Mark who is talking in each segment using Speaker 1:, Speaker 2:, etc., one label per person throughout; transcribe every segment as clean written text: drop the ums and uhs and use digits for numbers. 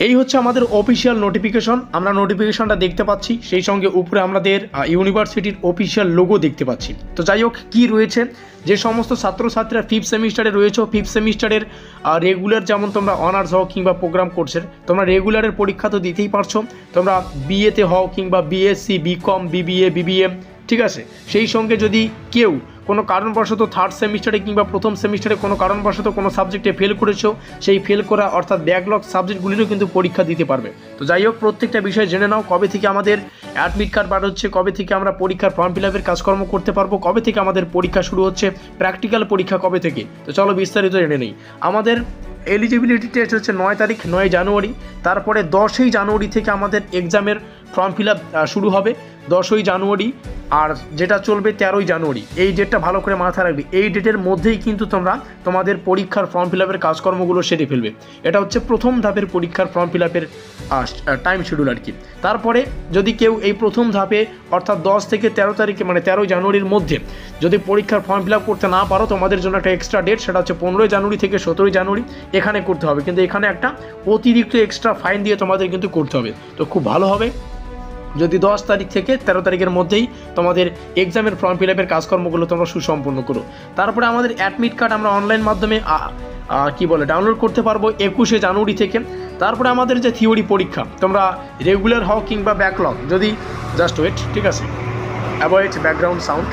Speaker 1: এই হচ্ছে আমাদের অফিসিয়াল নোটিফিকেশন। আমরা নোটিফিকেশনটা দেখতে পাচ্ছি, সেই সঙ্গে উপরে আমাদের ইউনিভার্সিটির অফিসিয়াল লোগো দেখতে পাচ্ছি। তো যাই হোক, কী রয়েছে, যে সমস্ত ছাত্রছাত্রীরা ফিফথ সেমিস্টারে রয়েছে, ফিফথ সেমিস্টারের রেগুলার, যেমন তোমরা অনার্স হও কিংবা প্রোগ্রাম কোর্সের, তোমরা রেগুলারের পরীক্ষা তো দিতেই পারছো। তোমরা বিএতে হও কিংবা বিএসসি, বিকম, বিবিএ, ঠিক আছে। সেই সঙ্গে যদি কেউ কোনো কারণবশত থার্ড সেমিস্টারে কিংবা প্রথম সেমিস্টারে কোনো কারণবশত কোনো সাবজেক্টে ফেল করেছো, সেই ফেল করা অর্থাৎ ব্যাকলগ সাবজেক্টগুলিরও কিন্তু পরীক্ষা দিতে পারবে। তো যাই হোক, প্রত্যেকটা বিষয় জেনে নাও, কবে থেকে আমাদের অ্যাডমিট কার্ড বার হচ্ছে, কবে থেকে আমরা পরীক্ষার ফর্ম ফিল আপের কাজকর্ম করতে পারবো, কবে থেকে আমাদের পরীক্ষা শুরু হচ্ছে, প্র্যাকটিক্যাল পরীক্ষা কবে থেকে। তো চলো বিস্তারিত জেনে নেই। আমাদের এলিজিবিলিটি টেস্ট হচ্ছে 9 জানুয়ারি। তারপরে 10ই জানুয়ারি থেকে আমাদের এক্সামের ফর্ম ফিল আপ শুরু হবে, 10ই জানুয়ারি, আর যেটা চলবে 13ই জানুয়ারি। এই ডেটটা ভালো করে মাথায় রাখবে। এই ডেটের মধ্যেই কিন্তু তোমরা তোমাদের পরীক্ষার ফর্ম ফিল আপের কাজকর্মগুলো সেরে ফেলবে। এটা হচ্ছে প্রথম ধাপের পরীক্ষার ফর্ম ফিল আপের টাইম শিডিউল আর কি। তারপরে যদি কেউ এই প্রথম ধাপে অর্থাৎ 10 থেকে 13 তারিখে, মানে 13ই জানুয়ারির মধ্যে যদি পরীক্ষার ফর্ম ফিল আপ করতে না পারো, তোমাদের জন্য একটা এক্সট্রা ডেট, সেটা হচ্ছে 15ই জানুয়ারি থেকে 17ই জানুয়ারি এখানে করতে হবে। কিন্তু এখানে একটা অতিরিক্ত এক্সট্রা ফাইন দিয়ে তোমাদের কিন্তু করতে হবে। তো খুব ভালো হবে যদি 10 তারিখ থেকে 13 তারিখের মধ্যেই তোমাদের এক্সামের ফর্ম ফিল আপের কাজকর্মগুলো তোমরা সুসম্পন্ন করো। তারপরে আমাদের অ্যাডমিট কার্ড আমরা অনলাইন মাধ্যমে ডাউনলোড করতে পারবো 21শে জানুয়ারি থেকে। তারপরে আমাদের যে থিওরি পরীক্ষা, তোমরা রেগুলার হও কিংবা ব্যাকলগ, যদি জাস্ট ওয়েট, ঠিক আছে, অ্যাভয়েড ব্যাকগ্রাউন্ড সাউন্ড।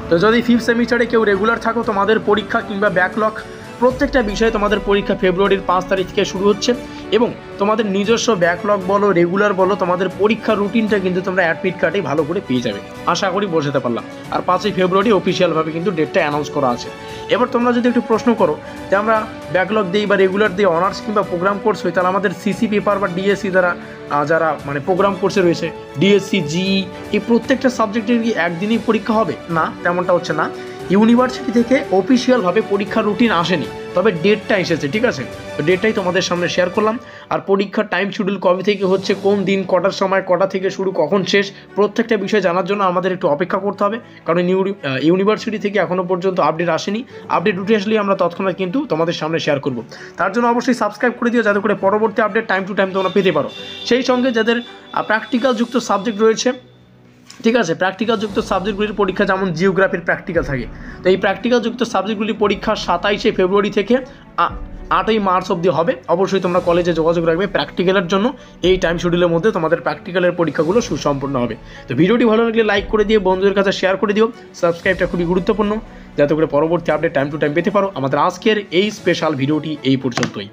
Speaker 1: তো যদি ফিফথ সেমিস্টারে কেউ রেগুলার থাকো, তোমাদের পরীক্ষা কিংবা ব্যাকলগ প্রত্যেকটা বিষয়ে তোমাদের পরীক্ষা ফেব্রুয়ারির 5 তারিখ থেকে শুরু হচ্ছে, এবং তোমাদের নিজস্ব ব্যাকলগ বলো, রেগুলার বলো, তোমাদের পরীক্ষার রুটিনটা কিন্তু তোমরা অ্যাডমিট কার্ডে ভালো করে পেয়ে যাবে, আশা করি বোঝাতে পারলাম। আর 5ই ফেব্রুয়ারি অফিসিয়ালভাবে কিন্তু ডেটটা অ্যানাউন্স করা আছে। এবার তোমরা যদি একটু প্রশ্ন করো যে আমরা ব্যাকলগ দিই বা রেগুলার দিই অনার্স কিংবা প্রোগ্রাম কোর্স হই, তাহলে আমাদের সিসি পেপার বা ডিএসসি দ্বারা যারা মানে প্রোগ্রাম কোর্সে রয়েছে, ডিএসসি, জিই, এই প্রত্যেকটা সাবজেক্টের কি একদিনই পরীক্ষা হবে? না, তেমনটা হচ্ছে না। ইউনিভার্সিটি থেকে অফিসিয়ালভাবে পরীক্ষার রুটিন আসেনি, তবে ডেটটা এসেছে, ঠিক আছে। তো ডেটটাই তোমাদের সামনে শেয়ার করলাম। আর পরীক্ষার টাইম শিডিউল কবে থেকে হচ্ছে, কোন দিন, কটার সময়, কটা থেকে শুরু, কখন শেষ, প্রত্যেকটা বিষয় জানার জন্য আমাদের একটু অপেক্ষা করতে হবে, কারণ ইউনিভার্সিটি থেকে এখনও পর্যন্ত আপডেট আসেনি। আপডেট উঠে আসলেই আমরা তৎক্ষণাৎ কিন্তু তোমাদের সামনে শেয়ার করব। তার জন্য অবশ্যই সাবস্ক্রাইব করে দিও, যাতে করে পরবর্তী আপডেট টাইম টু টাইম তোমরা পেতে পারো। সেই সঙ্গে যাদের প্র্যাকটিক্যাল যুক্ত সাবজেক্ট রয়েছে, ঠিক আছে, প্র্যাকটিক্যাল যুক্ত সাবজেক্টগুলির পরীক্ষা, যেমন জিওগ্রাফির প্র্যাকটিক্যাল থাকে, তো এই প্র্যাকটিক্যাল যুক্ত সাবজেক্টগুলির পরীক্ষা 27শে ফেব্রুয়ারি থেকে 8ই মার্চ অবধি হবে। অবশ্যই তোমরা কলেজে যোগাযোগ রাখবে প্র্যাকটিক্যালের জন্য। এই টাইম শিডিউলের মধ্যে তোমাদের প্র্যাকটিক্যালের পরীক্ষাগুলো সুসম্পন্ন হবে। তো ভিডিওটি ভালো লাগলে লাইক করে দিয়ে বন্ধুদের কাছে শেয়ার করে দিও। সাবস্ক্রাইবটা খুবই গুরুত্বপূর্ণ, যাতে করে পরবর্তী আপডেট টাইম টু টাইম পেতে পারো। আমাদের আজকের এই স্পেশাল ভিডিওটি এই পর্যন্তই।